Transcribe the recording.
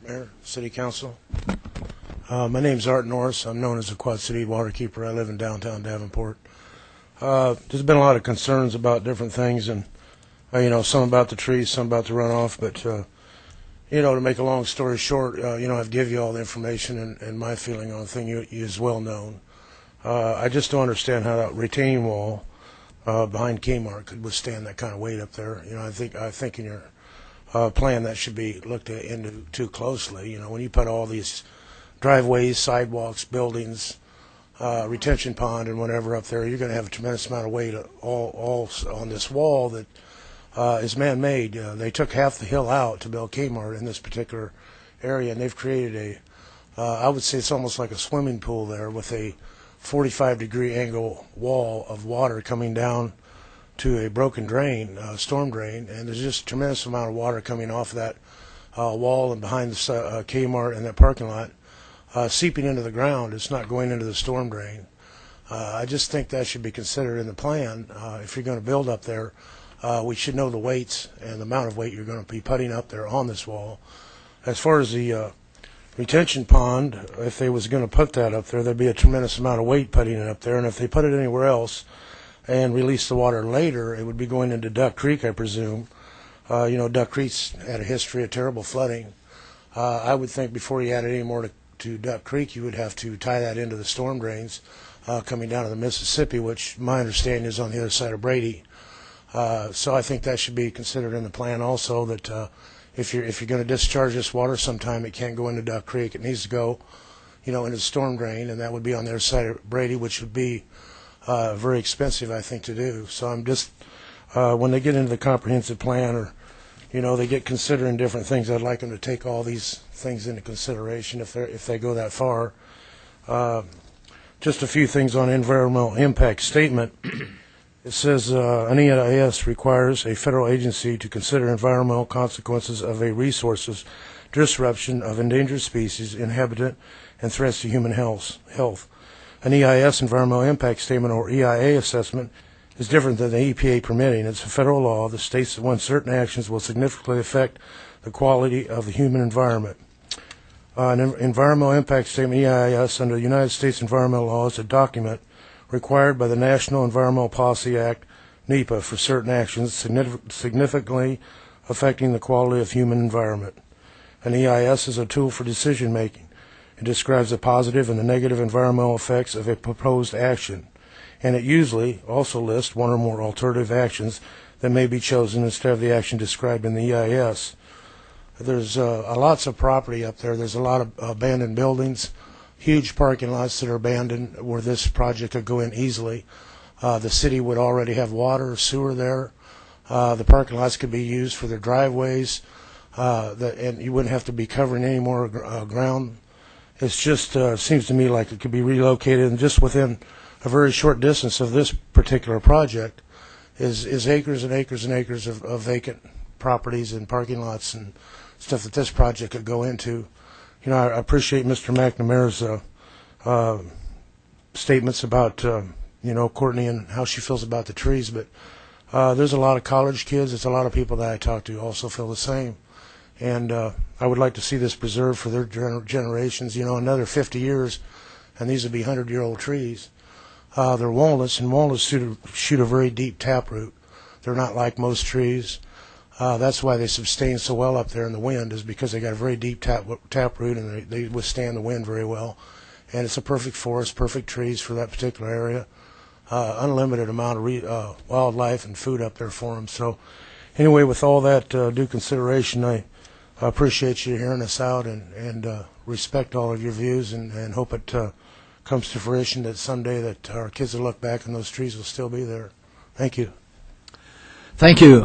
Mayor, City Council. My name's Art Norris. I'm known as the Quad City Waterkeeper. I live in downtown Davenport. There's been a lot of concerns about different things, and some about the trees, some about the runoff. But to make a long story short, I've given you all the information, and my feeling on the thing is well known. I just don't understand how that retaining wall behind Kmart could withstand that kind of weight up there. I think in your plan that should be looked at into too closely. When you put all these driveways, sidewalks, buildings, retention pond, and whatever up there, you're going to have a tremendous amount of weight all on this wall that is man-made. They took half the hill out to build Kmart in this particular area, and they've created I would say it's almost like a swimming pool there with a 45-degree angle wall of water coming down to a broken drain, storm drain, and there's just a tremendous amount of water coming off that wall and behind the Kmart and that parking lot, seeping into the ground. It's not going into the storm drain. I just think that should be considered in the plan. If you're going to build up there, we should know the weights and the amount of weight you're going to be putting up there on this wall. As far as the retention pond, if they was going to put that up there, there'd be a tremendous amount of weight putting it up there, and if they put it anywhere else and release the water later, it would be going into Duck Creek, I presume. Duck Creek's had a history of terrible flooding. I would think before you added any more to Duck Creek, you would have to tie that into the storm drains coming down to the Mississippi, which my understanding is on the other side of Brady. So I think that should be considered in the plan also, that if you're going to discharge this water sometime, it can't go into Duck Creek. It needs to go, into the storm drain, and that would be on the other side of Brady, which would be very expensive, I think, to do. So I'm just, when they get into the comprehensive plan, or they get considering different things, I'd like them to take all these things into consideration if they go that far. Just a few things on environmental impact statement. It says an EIS requires a federal agency to consider environmental consequences of a resources disruption of endangered species, inhabitant, and threats to human health. An EIS, environmental impact statement, or EIA assessment, is different than the EPA permitting. It's a federal law that states that when certain actions will significantly affect the quality of the human environment. An environmental impact statement, EIS, under the United States environmental law is a document required by the National Environmental Policy Act, NEPA, for certain actions significantly affecting the quality of human environment. An EIS is a tool for decision making. It describes the positive and the negative environmental effects of a proposed action, and it usually also lists one or more alternative actions that may be chosen instead of the action described in the EIS. There's lots of property up there. There's a lot of abandoned buildings, huge parking lots that are abandoned where this project could go in easily. The city would already have water, sewer there. The parking lots could be used for their driveways, and you wouldn't have to be covering any more ground. It's just seems to me like it could be relocated, and just within a very short distance of this particular project is acres and acres and acres of vacant properties and parking lots and stuff that this project could go into. I appreciate Mr. McNamara's statements about Courtney and how she feels about the trees, but there's a lot of college kids. There's a lot of people that I talk to also feel the same. And I would like to see this preserved for their generations, another 50 years, and these would be 100-year-old trees. They're walnuts, and walnuts shoot a very deep taproot. They're not like most trees. That's why they sustain so well up there in the wind, is because they got a very deep taproot, and they withstand the wind very well. And it's a perfect forest, perfect trees for that particular area. Unlimited amount of wildlife and food up there for them. So anyway, with all that due consideration, I appreciate you hearing us out, and respect all of your views, and hope it comes to fruition that someday that our kids will look back and those trees will still be there. Thank you. Thank you.